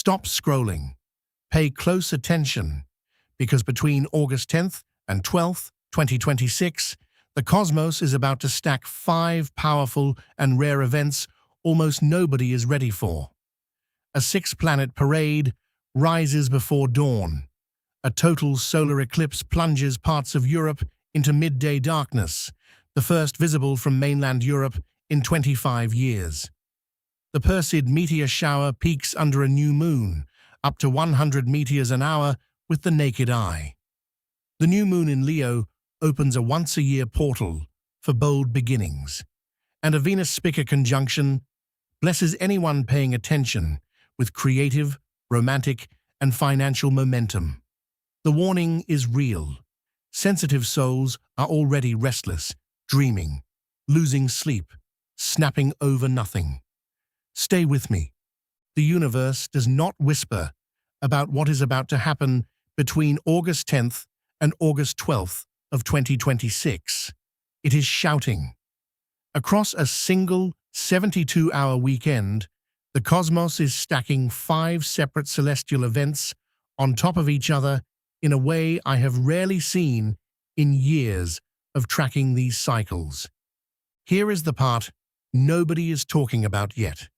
Stop scrolling. Pay close attention, because between August 10th and 12th, 2026, the cosmos is about to stack 5 powerful and rare events almost nobody is ready for. A 6-planet parade rises before dawn. A total solar eclipse plunges parts of Europe into midday darkness, the first visible from mainland Europe in 25 years. The Perseid meteor shower peaks under a new moon, up to 100 meteors an hour with the naked eye. The new moon in Leo opens a once-a-year portal for bold beginnings, and a Venus-Spica conjunction blesses anyone paying attention with creative, romantic, and financial momentum. The warning is real. Sensitive souls are already restless, dreaming, losing sleep, snapping over nothing. Stay with me. The universe does not whisper about what is about to happen between August 10th and August 12th of 2026. It is shouting. Across a single 72-hour weekend, the cosmos is stacking 5 separate celestial events on top of each other in a way I have rarely seen in years of tracking these cycles. Here is the part nobody is talking about yet.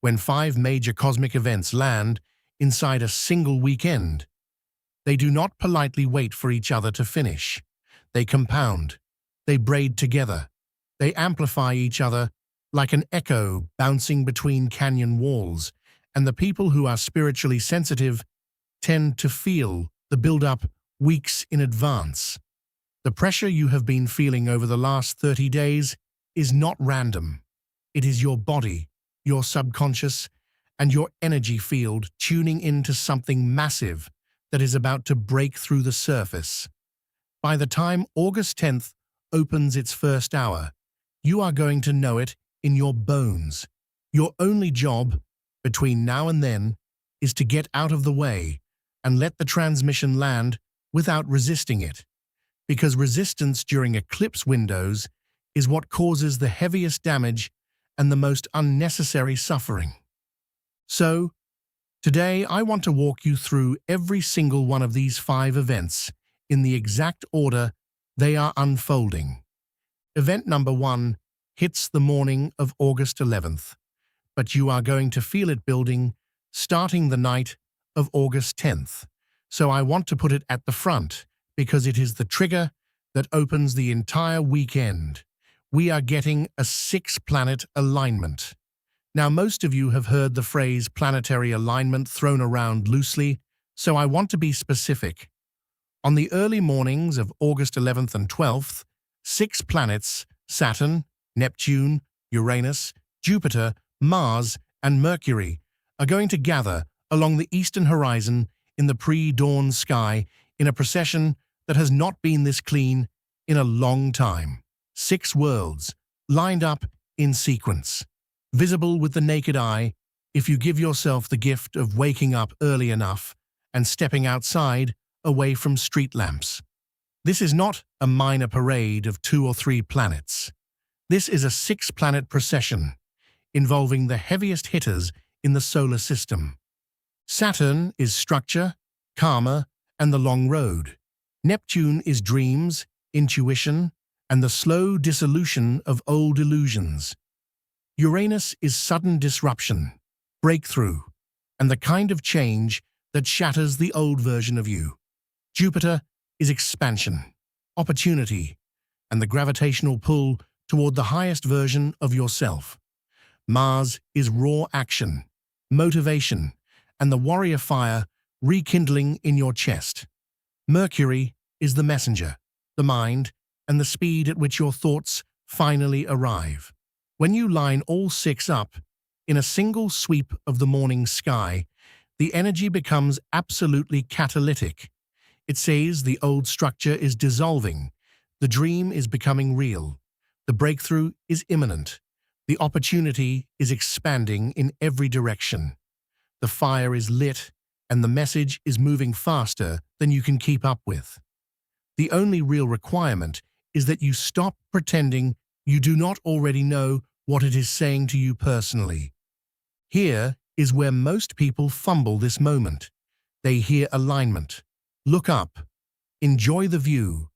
When 5 major cosmic events land inside a single weekend, they do not politely wait for each other to finish. They compound, they braid together, they amplify each other like an echo bouncing between canyon walls, and the people who are spiritually sensitive tend to feel the build-up weeks in advance. The pressure you have been feeling over the last 30 days is not random. It is your body, your subconscious, and your energy field tuning into something massive that is about to break through the surface. By the time August 10th opens its first hour, you are going to know it in your bones. Your only job between now and then is to get out of the way and let the transmission land without resisting it, because resistance during eclipse windows is what causes the heaviest damage and the most unnecessary suffering. So, today I want to walk you through every single one of these 5 events in the exact order they are unfolding. Event number 1 hits the morning of August 11th, but you are going to feel it building starting the night of August 10th. So I want to put it at the front because it is the trigger that opens the entire weekend. We are getting a 6-planet alignment. Now, most of you have heard the phrase planetary alignment thrown around loosely, so I want to be specific. On the early mornings of August 11th and 12th, 6 planets, Saturn, Neptune, Uranus, Jupiter, Mars, and Mercury, are going to gather along the eastern horizon in the pre-dawn sky in a procession that has not been this clean in a long time. 6 worlds, lined up in sequence, visible with the naked eye if you give yourself the gift of waking up early enough and stepping outside away from street lamps. This is not a minor parade of 2 or 3 planets. This is a 6-planet procession involving the heaviest hitters in the solar system. Saturn is structure, karma, and the long road. Neptune is dreams, intuition, and the slow dissolution of old illusions. Uranus is sudden disruption, breakthrough, and the kind of change that shatters the old version of you. Jupiter is expansion, opportunity, and the gravitational pull toward the highest version of yourself. Mars is raw action, motivation, and the warrior fire rekindling in your chest. Mercury is the messenger, the mind, and the speed at which your thoughts finally arrive. When you line all 6 up in a single sweep of the morning sky, the energy becomes absolutely catalytic. It says the old structure is dissolving, the dream is becoming real, the breakthrough is imminent, the opportunity is expanding in every direction. The fire is lit, and the message is moving faster than you can keep up with. The only real requirement is that you stop pretending you do not already know what it is saying to you personally. Here is where most people fumble this moment. They hear alignment, look up, enjoy the view,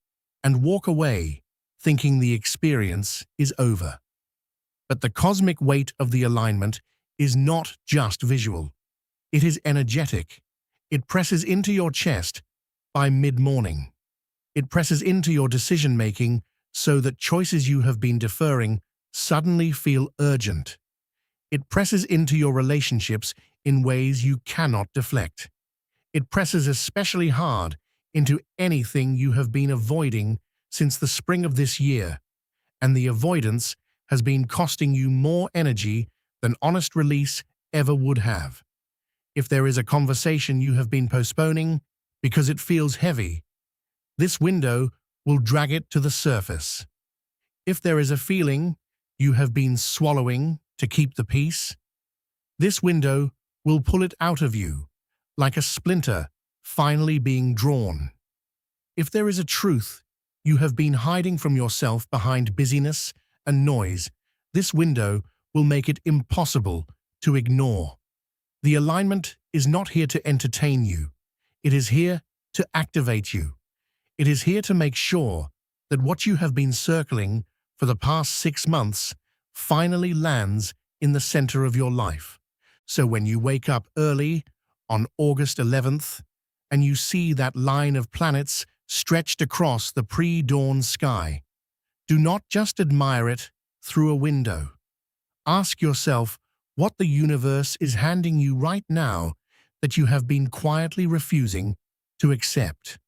and walk away thinking the experience is over. But the cosmic weight of the alignment is not just visual. It is energetic. It presses into your chest by mid-morning. It presses into your decision-making so that choices you have been deferring suddenly feel urgent. It presses into your relationships in ways you cannot deflect. It presses especially hard into anything you have been avoiding since the spring of this year, and the avoidance has been costing you more energy than honest release ever would have. If there is a conversation you have been postponing because it feels heavy, this window will drag it to the surface. If there is a feeling you have been swallowing to keep the peace, this window will pull it out of you, like a splinter finally being drawn. If there is a truth you have been hiding from yourself behind busyness and noise, this window will make it impossible to ignore. The alignment is not here to entertain you. It is here to activate you. It is here to make sure that what you have been circling for the past 6 months finally lands in the center of your life. So when you wake up early on August 11th and you see that line of planets stretched across the pre-dawn sky, do not just admire it through a window. Ask yourself what the universe is handing you right now that you have been quietly refusing to accept.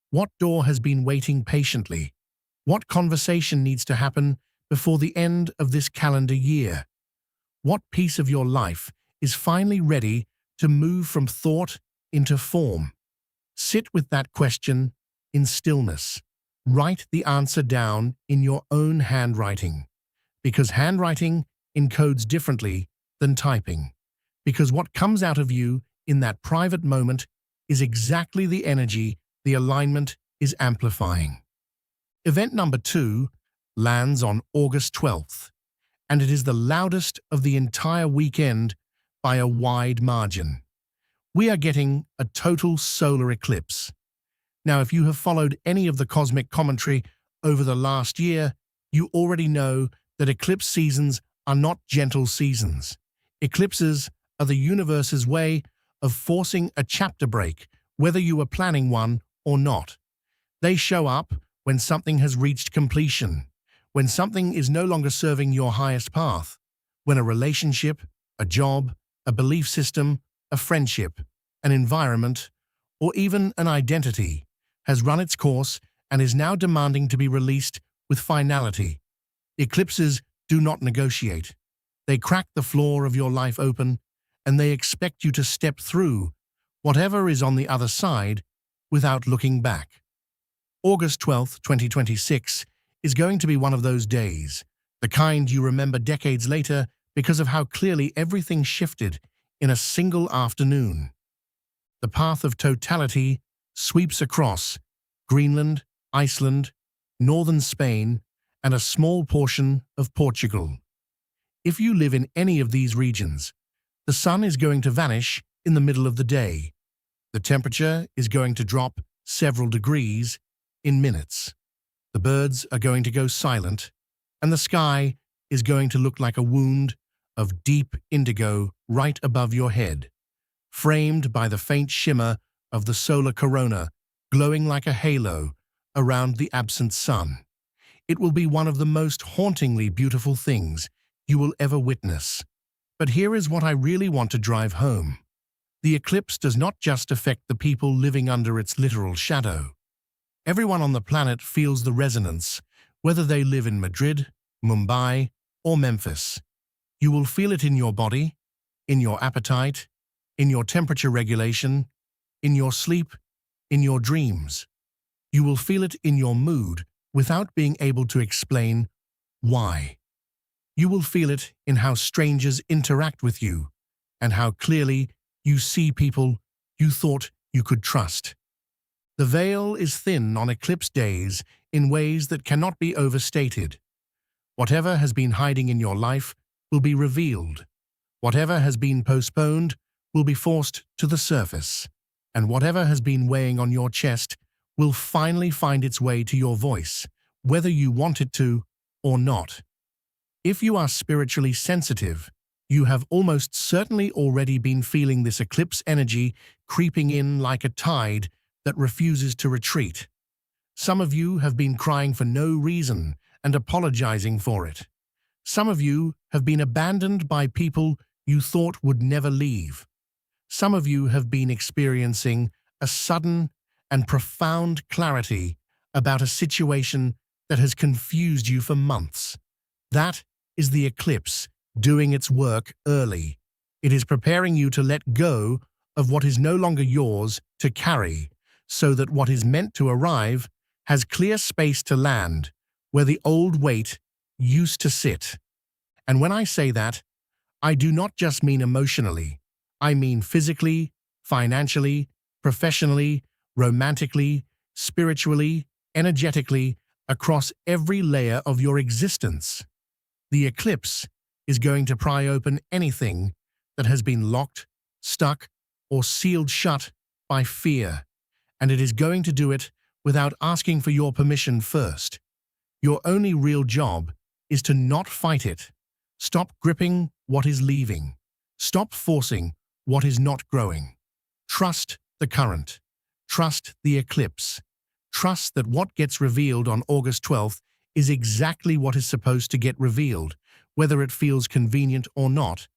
What door has been waiting patiently? What conversation needs to happen before the end of this calendar year? What piece of your life is finally ready to move from thought into form? Sit with that question in stillness. Write the answer down in your own handwriting, because handwriting encodes differently than typing, because what comes out of you in that private moment is exactly the energy the alignment is amplifying. Event number 2 lands on August 12th, and it is the loudest of the entire weekend by a wide margin. We are getting a total solar eclipse. Now, if you have followed any of the cosmic commentary over the last year, you already know that eclipse seasons are not gentle seasons. Eclipses are the universe's way of forcing a chapter break, whether you are planning one or not. They show up when something has reached completion, when something is no longer serving your highest path, when a relationship, a job, a belief system, a friendship, an environment, or even an identity has run its course and is now demanding to be released with finality. Eclipses do not negotiate. They crack the floor of your life open, and they expect you to step through whatever is on the other side without looking back. August 12th, 2026 is going to be one of those days, the kind you remember decades later because of how clearly everything shifted in a single afternoon. The path of totality sweeps across Greenland, Iceland, northern Spain, and a small portion of Portugal. If you live in any of these regions, the sun is going to vanish in the middle of the day. The temperature is going to drop several degrees in minutes. The birds are going to go silent, and the sky is going to look like a wound of deep indigo right above your head, framed by the faint shimmer of the solar corona glowing like a halo around the absent sun. It will be one of the most hauntingly beautiful things you will ever witness. But here is what I really want to drive home. The eclipse does not just affect the people living under its literal shadow. Everyone on the planet feels the resonance, whether they live in Madrid, Mumbai, or Memphis. You will feel it in your body, in your appetite, in your temperature regulation, in your sleep, in your dreams. You will feel it in your mood without being able to explain why. You will feel it in how strangers interact with you and how clearly you see people you thought you could trust. The veil is thin on eclipse days in ways that cannot be overstated. Whatever has been hiding in your life will be revealed. Whatever has been postponed will be forced to the surface, and whatever has been weighing on your chest will finally find its way to your voice, whether you want it to or not. If you are spiritually sensitive, you have almost certainly already been feeling this eclipse energy creeping in like a tide that refuses to retreat. Some of you have been crying for no reason and apologizing for it. Some of you have been abandoned by people you thought would never leave. Some of you have been experiencing a sudden and profound clarity about a situation that has confused you for months. That is the eclipse doing its work early. It is preparing you to let go of what is no longer yours to carry, so that what is meant to arrive has clear space to land where the old weight used to sit. And when I say that, I do not just mean emotionally. I mean physically, financially, professionally, romantically, spiritually, energetically, across every layer of your existence. The eclipse is going to pry open anything that has been locked, stuck, or sealed shut by fear, and it is going to do it without asking for your permission first. Your only real job is to not fight it. Stop gripping what is leaving. Stop forcing what is not growing. Trust the current. Trust the eclipse. Trust that what gets revealed on August 12th is exactly what is supposed to get revealed, whether it feels convenient or not.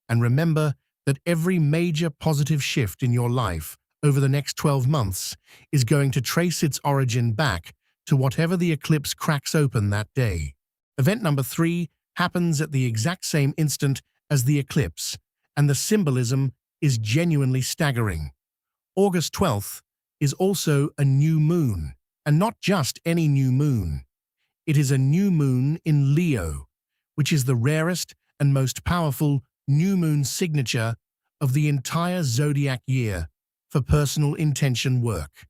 And remember that every major positive shift in your life over the next 12 months is going to trace its origin back to whatever the eclipse cracks open that day. Event number 3 happens at the exact same instant as the eclipse, and the symbolism is genuinely staggering. August 12th is also a new moon, and not just any new moon. It is a new moon in Leo, which is the rarest and most powerful new moon signature of the entire zodiac year for personal intention work.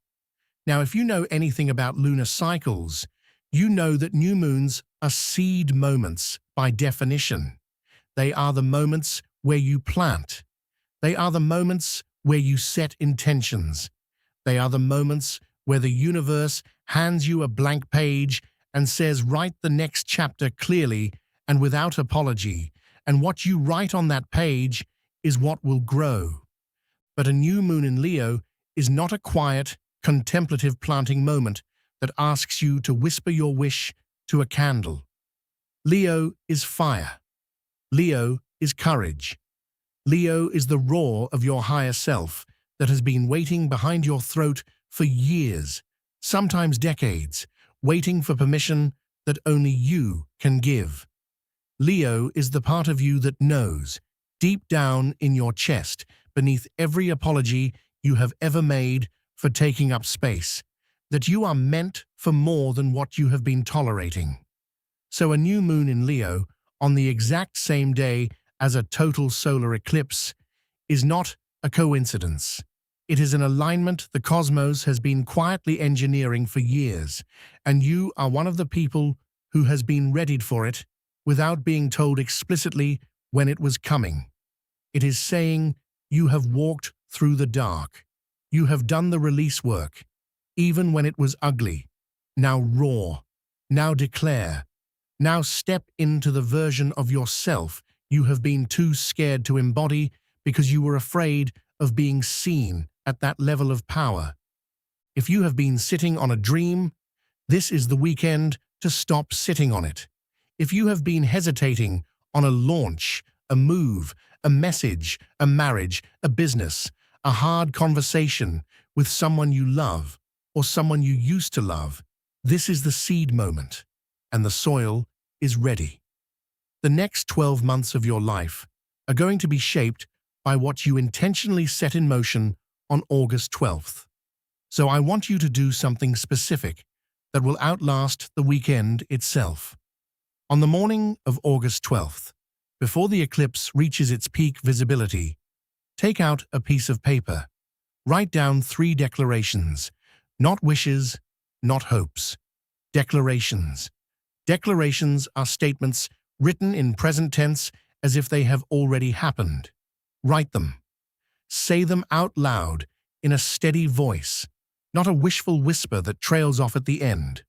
Now, if you know anything about lunar cycles, you know that new moons are seed moments by definition. They are the moments where you plant. They are the moments where you set intentions. They are the moments where the universe hands you a blank page and says, write the next chapter clearly and without apology, and what you write on that page is what will grow. But a new moon in Leo is not a quiet, contemplative planting moment that asks you to whisper your wish to a candle. Leo is fire. Leo is courage. Leo is the roar of your higher self that has been waiting behind your throat for years, sometimes decades, waiting for permission that only you can give. Leo is the part of you that knows, deep down in your chest, beneath every apology you have ever made for taking up space, that you are meant for more than what you have been tolerating. So a new moon in Leo, on the exact same day as a total solar eclipse, is not a coincidence. It is an alignment the cosmos has been quietly engineering for years, and you are one of the people who has been readied for it without being told explicitly when it was coming. It is saying you have walked through the dark. You have done the release work, even when it was ugly. Now roar. Now declare. Now step into the version of yourself you have been too scared to embody because you were afraid of being seen at that level of power. If you have been sitting on a dream, this is the weekend to stop sitting on it. If you have been hesitating on a launch, a move, a message, a marriage, a business, a hard conversation with someone you love or someone you used to love, this is the seed moment, and the soil is ready. The next 12 months of your life are going to be shaped by what you intentionally set in motion on August 12th. So I want you to do something specific that will outlast the weekend itself. On the morning of August 12th, before the eclipse reaches its peak visibility, take out a piece of paper. Write down 3 declarations, not wishes, not hopes. Declarations. Declarations are statements written in present tense as if they have already happened. Write them. Say them out loud in a steady voice, not a wishful whisper that trails off at the end.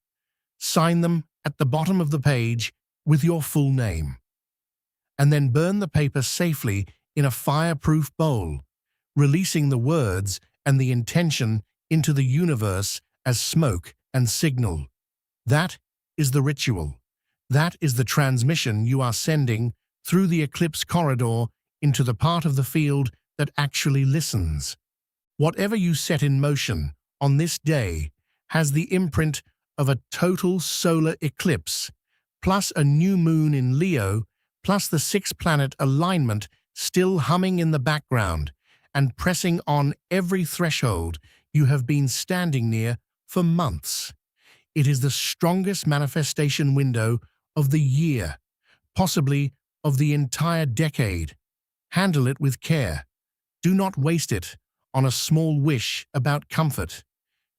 Sign them at the bottom of the page with your full name. And then burn the paper safely in a fireproof bowl, releasing the words and the intention into the universe as smoke and signal. That is the ritual. That is the transmission you are sending through the eclipse corridor into the part of the field that actually listens. Whatever you set in motion on this day has the imprint of a total solar eclipse, plus a new moon in Leo, plus the six-planet alignment still humming in the background and pressing on every threshold you have been standing near for months. It is the strongest manifestation window of the year, possibly of the entire decade. Handle it with care. Do not waste it on a small wish about comfort.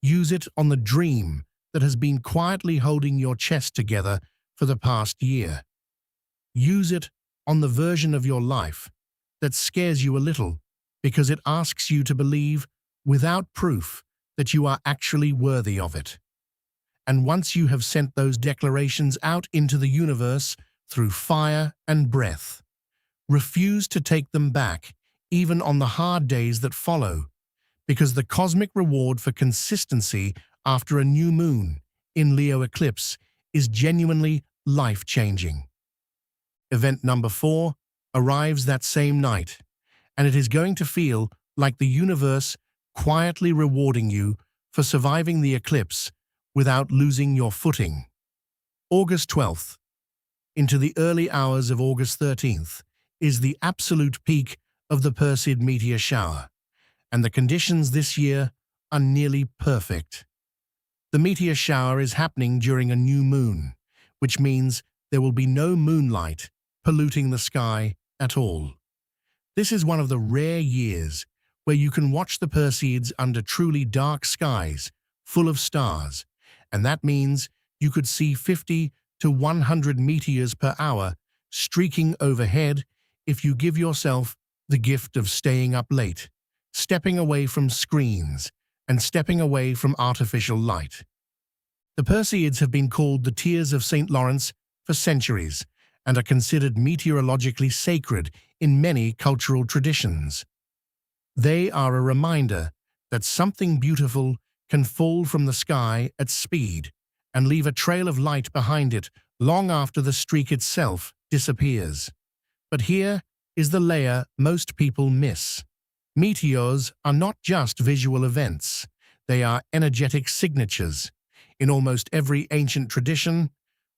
Use it on the dream that has been quietly holding your chest together for the past year. Use it on the version of your life that scares you a little because it asks you to believe, without proof, that you are actually worthy of it. And once you have sent those declarations out into the universe through fire and breath, refuse to take them back even on the hard days that follow, because the cosmic reward for consistency after a new moon in Leo eclipse is genuinely life-changing. Event number 4 arrives that same night, and it is going to feel like the universe quietly rewarding you for surviving the eclipse without losing your footing. August 12th into the early hours of August 13th is the absolute peak of the Perseid meteor shower, and the conditions this year are nearly perfect. The meteor shower is happening during a new moon, which means there will be no moonlight polluting the sky at all. This is one of the rare years where you can watch the Perseids under truly dark skies, full of stars, and that means you could see 50 to 100 meteors per hour streaking overhead if you give yourself the gift of staying up late, stepping away from screens, and stepping away from artificial light. The Perseids have been called the Tears of St. Lawrence for centuries and are considered meteorologically sacred in many cultural traditions. They are a reminder that something beautiful can fall from the sky at speed and leave a trail of light behind it long after the streak itself disappears. But here is the layer most people miss. Meteors are not just visual events, they are energetic signatures. In almost every ancient tradition,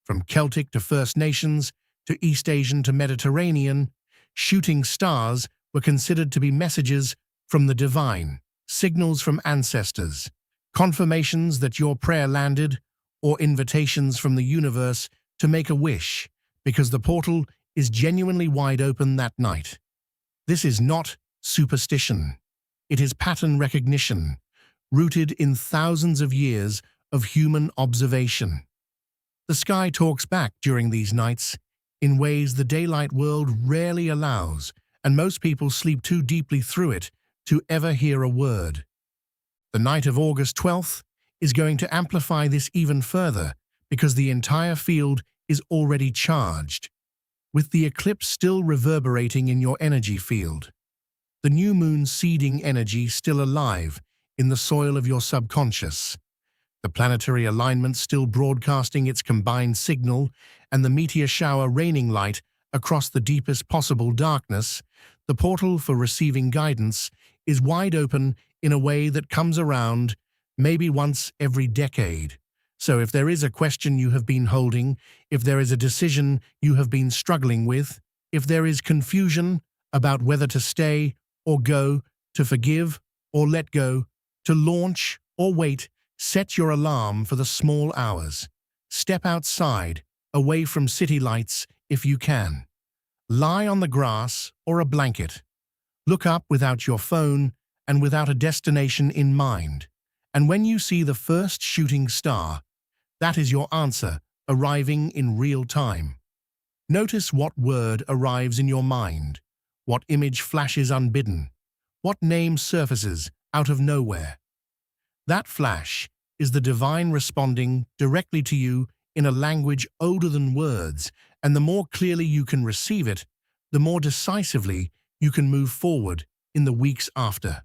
from Celtic to First Nations to East Asian to Mediterranean, shooting stars were considered to be messages from the divine, signals from ancestors, confirmations that your prayer landed, or invitations from the universe to make a wish, because the portal is genuinely wide open that night. This is not superstition. It is pattern recognition, rooted in thousands of years of human observation. The sky talks back during these nights in ways the daylight world rarely allows, and most people sleep too deeply through it to ever hear a word. The night of August 12th is going to amplify this even further because the entire field is already charged, with the eclipse still reverberating in your energy field. The new moon seeding energy still alive in the soil of your subconscious. The planetary alignment still broadcasting its combined signal, and the meteor shower raining light across the deepest possible darkness. The portal for receiving guidance is wide open in a way that comes around maybe once every decade. So if there is a question you have been holding, if there is a decision you have been struggling with, if there is confusion about whether to stay or go, to forgive or let go, to launch or wait, set your alarm for the small hours. Step outside, away from city lights if you can. Lie on the grass or a blanket. Look up without your phone and without a destination in mind. And when you see the first shooting star, that is your answer arriving in real time. Notice what word arrives in your mind, what image flashes unbidden, what name surfaces out of nowhere. That flash is the divine responding directly to you in a language older than words, and the more clearly you can receive it, the more decisively you can move forward in the weeks after.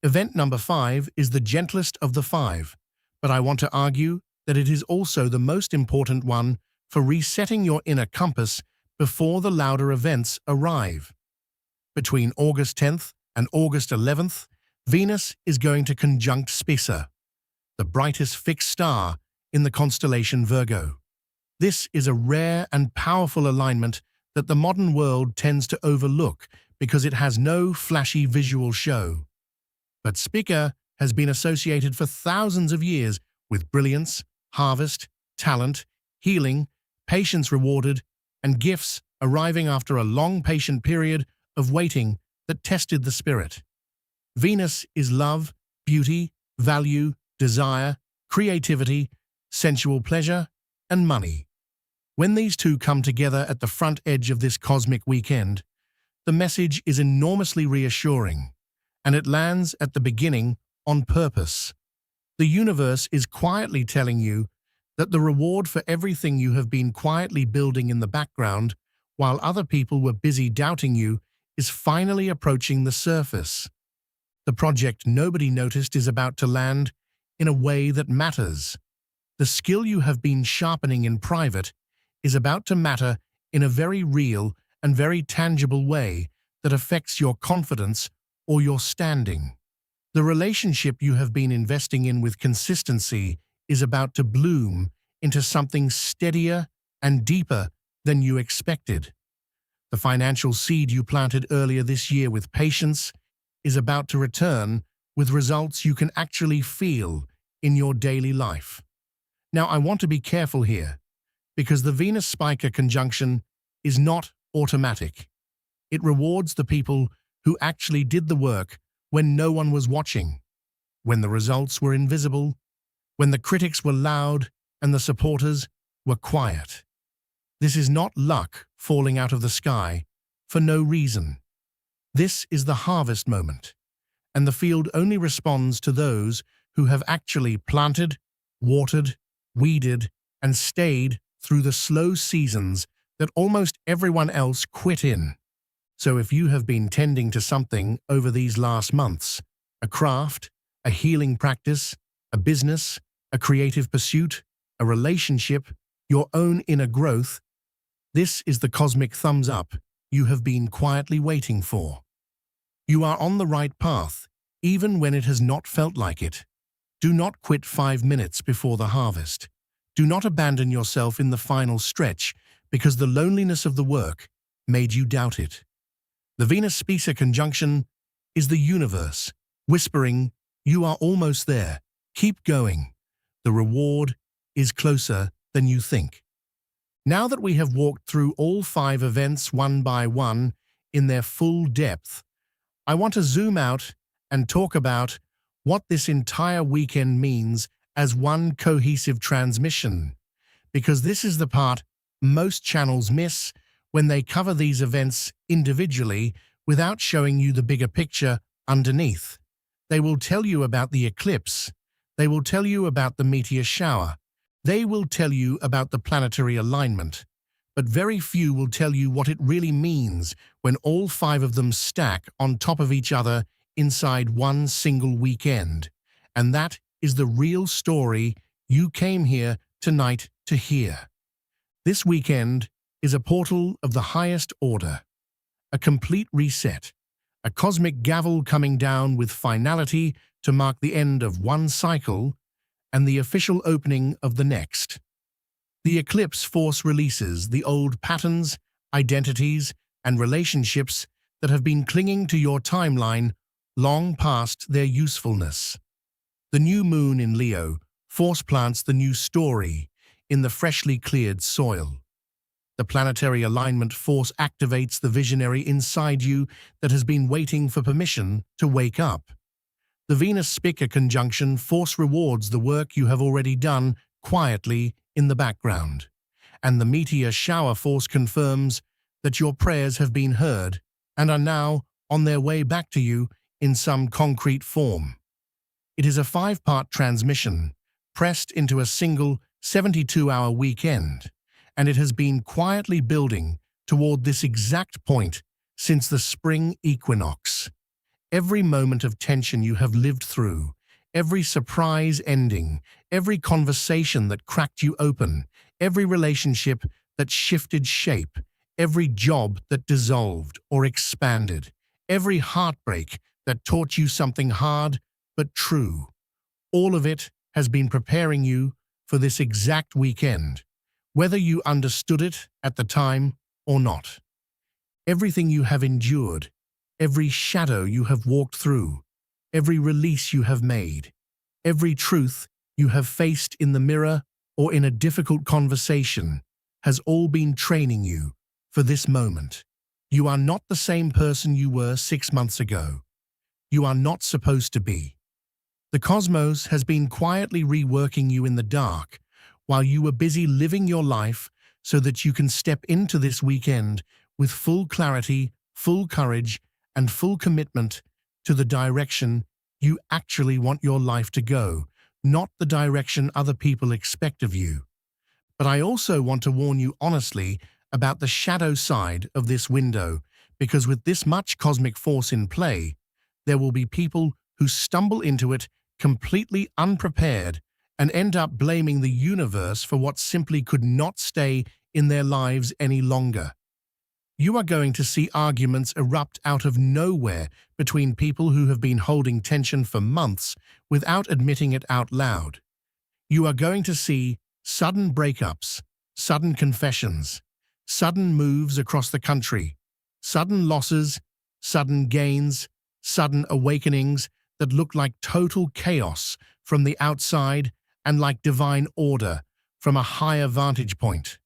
Event number 5 is the gentlest of the 5, but I want to argue that it is also the most important one for resetting your inner compass before the louder events arrive. Between August 10th and August 11th, Venus is going to conjunct Spica, the brightest fixed star in the constellation Virgo. This is a rare and powerful alignment that the modern world tends to overlook because it has no flashy visual show. But Spica has been associated for thousands of years with brilliance, harvest, talent, healing, patience rewarded, and gifts arriving after a long patient period of waiting that tested the spirit. Venus is love, beauty, value, desire, creativity, sensual pleasure, and money. When these two come together at the front edge of this cosmic weekend, the message is enormously reassuring, and it lands at the beginning on purpose. The universe is quietly telling you that the reward for everything you have been quietly building in the background while other people were busy doubting you is finally approaching the surface. The project nobody noticed is about to land in a way that matters. The skill you have been sharpening in private is about to matter in a very real and very tangible way that affects your confidence or your standing. The relationship you have been investing in with consistency is about to bloom into something steadier and deeper than you expected. The financial seed you planted earlier this year with patience is about to return with results you can actually feel in your daily life. Now, I want to be careful here, because the Venus-Spica conjunction is not automatic. It rewards the people who actually did the work when no one was watching, when the results were invisible, when the critics were loud and the supporters were quiet. This is not luck falling out of the sky for no reason. This is the harvest moment, and the field only responds to those who have actually planted, watered, weeded, and stayed through the slow seasons that almost everyone else quit in. So if you have been tending to something over these last months, a craft, a healing practice, a business, a creative pursuit, a relationship, your own inner growth, this is the cosmic thumbs up you have been quietly waiting for. You are on the right path, even when it has not felt like it. Do not quit 5 minutes before the harvest. Do not abandon yourself in the final stretch because the loneliness of the work made you doubt it. The Venus-Spica conjunction is the universe, whispering, "You are almost there. Keep going. The reward is closer than you think." Now that we have walked through all 5 events one by one in their full depth, I want to zoom out and talk about what this entire weekend means as one cohesive transmission, because this is the part most channels miss when they cover these events individually without showing you the bigger picture underneath. They will tell you about the eclipse. They will tell you about the meteor shower. They will tell you about the planetary alignment. But very few will tell you what it really means when all 5 of them stack on top of each other inside one single weekend. And that is the real story you came here tonight to hear. This weekend is a portal of the highest order, a complete reset, a cosmic gavel coming down with finality to mark the end of one cycle and the official opening of the next. The eclipse force releases the old patterns, identities, and relationships that have been clinging to your timeline long past their usefulness. The new moon in Leo force plants the new story in the freshly cleared soil. The planetary alignment force activates the visionary inside you that has been waiting for permission to wake up. The Venus-Spica conjunction force rewards the work you have already done quietly in the background. and the meteor shower force confirms that your prayers have been heard and are now on their way back to you in some concrete form. It is a 5-part transmission pressed into a single 72-hour weekend, and it has been quietly building toward this exact point since the spring equinox. Every moment of tension you have lived through, every surprise ending, every conversation that cracked you open, every relationship that shifted shape, every job that dissolved or expanded, every heartbreak that taught you something hard but true. All of it has been preparing you for this exact weekend, whether you understood it at the time or not. Everything you have endured, every shadow you have walked through, every release you have made, every truth you have faced in the mirror or in a difficult conversation has all been training you for this moment. You are not the same person you were 6 months ago. You are not supposed to be. The cosmos has been quietly reworking you in the dark while you were busy living your life so that you can step into this weekend with full clarity, full courage, and full commitment to the direction you actually want your life to go, not the direction other people expect of you. But I also want to warn you honestly about the shadow side of this window, because with this much cosmic force in play, there will be people who stumble into it completely unprepared and end up blaming the universe for what simply could not stay in their lives any longer. You are going to see arguments erupt out of nowhere between people who have been holding tension for months without admitting it out loud. You are going to see sudden breakups, sudden confessions, sudden moves across the country, sudden losses, sudden gains, sudden awakenings that look like total chaos from the outside and like divine order from a higher vantage point.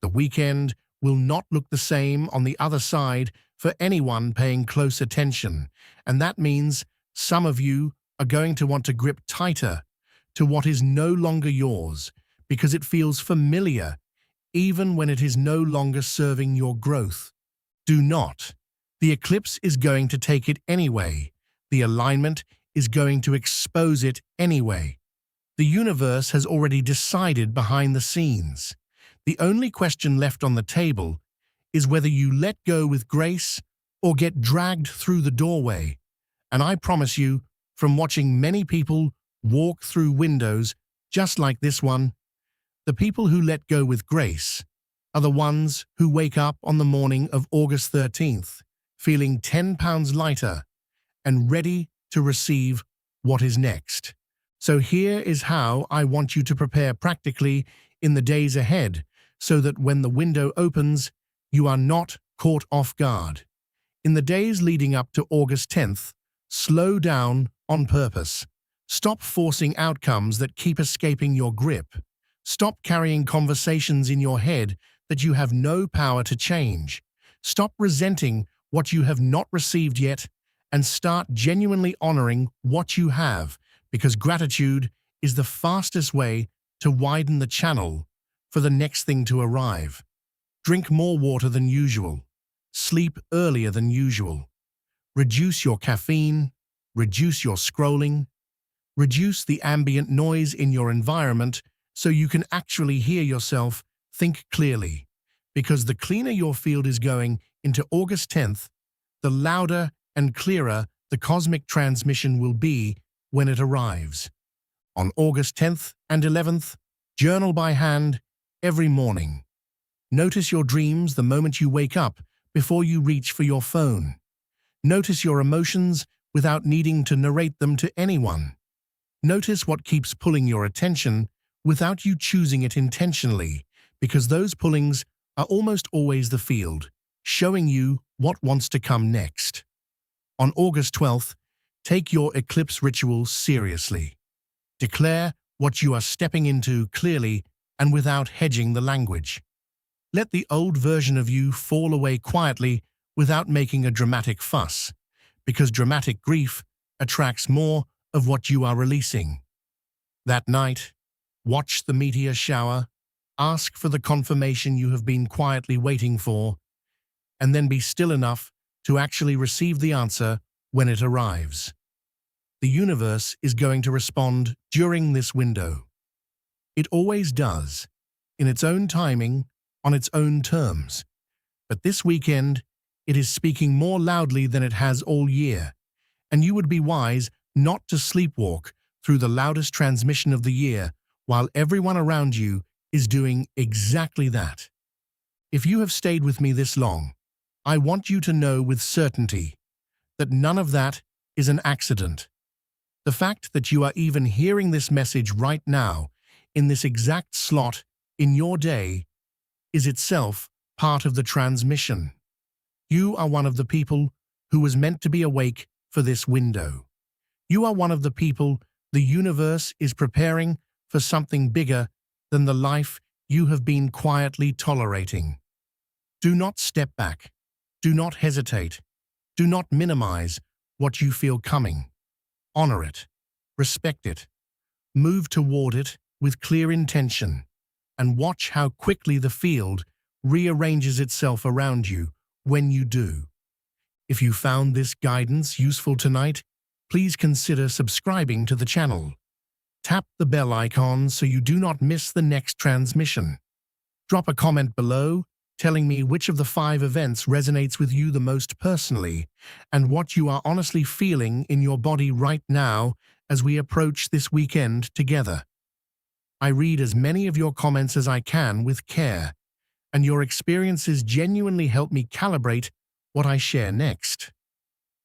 The weekend will not look the same on the other side for anyone paying close attention, and that means some of you are going to want to grip tighter to what is no longer yours because it feels familiar even when it is no longer serving your growth. Do not. The eclipse is going to take it anyway. The alignment is going to expose it anyway. The universe has already decided behind the scenes. The only question left on the table is whether you let go with grace or get dragged through the doorway. And I promise you, from watching many people walk through windows just like this one, the people who let go with grace are the ones who wake up on the morning of August 13th, feeling 10 pounds lighter and ready to receive what is next. So here is how I want you to prepare practically in the days ahead, so that when the window opens, you are not caught off guard. In the days leading up to August 10th, slow down on purpose. Stop forcing outcomes that keep escaping your grip. Stop carrying conversations in your head that you have no power to change. Stop resenting what you have not received yet, and start genuinely honoring what you have, because gratitude is the fastest way to widen the channel for the next thing to arrive. Drink more water than usual. Sleep earlier than usual. Reduce your caffeine. Reduce your scrolling. Reduce the ambient noise in your environment so you can actually hear yourself think clearly. Because the cleaner your field is going into August 10th, the louder and clearer the cosmic transmission will be when it arrives. On August 10th and 11th, journal by hand every morning. Notice your dreams the moment you wake up before you reach for your phone. Notice your emotions without needing to narrate them to anyone. Notice what keeps pulling your attention without you choosing it intentionally, because those pullings are almost always the field, showing you what wants to come next. On August 12th, take your eclipse ritual seriously. Declare what you are stepping into clearly and without hedging the language. Let the old version of you fall away quietly without making a dramatic fuss, because dramatic grief attracts more of what you are releasing. That night, watch the meteor shower, Ask for the confirmation you have been quietly waiting for, and then be still enough to actually receive the answer when it arrives. The universe is going to respond during this window. It always does, in its own timing, on its own terms. But this weekend, it is speaking more loudly than it has all year, and you would be wise not to sleepwalk through the loudest transmission of the year while everyone around you is doing exactly that. If you have stayed with me this long, I want you to know with certainty that none of that is an accident. The fact that you are even hearing this message right now, in this exact slot in your day, is itself part of the transmission. You are one of the people who was meant to be awake for this window. You are one of the people the universe is preparing for something bigger than the life you have been quietly tolerating. Do not step back. Do not hesitate. Do not minimize what you feel coming. Honor it. Respect it. Move toward it with clear intention, and watch how quickly the field rearranges itself around you when you do. If you found this guidance useful tonight, please consider subscribing to the channel. Tap the bell icon so you do not miss the next transmission. Drop a comment below telling me which of the 5 events resonates with you the most personally, and what you are honestly feeling in your body right now as we approach this weekend together. I read as many of your comments as I can with care, and your experiences genuinely help me calibrate what I share next.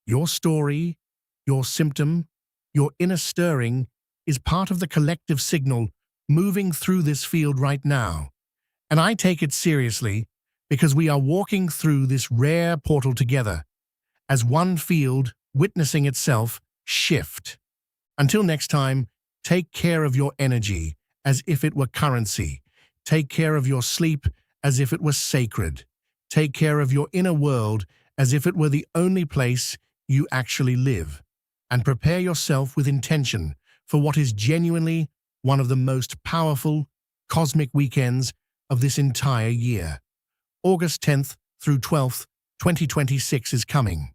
Your story, your symptom, your inner stirring is part of the collective signal moving through this field right now, and I take it seriously because we are walking through this rare portal together, as one field witnessing itself shift. Until next time, take care of your energy as if it were currency. Take care of your sleep as if it were sacred. Take care of your inner world as if it were the only place you actually live. And prepare yourself with intention for what is genuinely one of the most powerful cosmic weekends of this entire year. August 10th through 12th, 2026 is coming.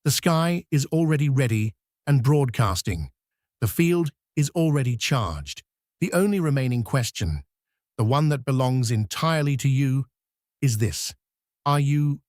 The sky is already ready and broadcasting. The field is already charged. The only remaining question, the one that belongs entirely to you, is this: are you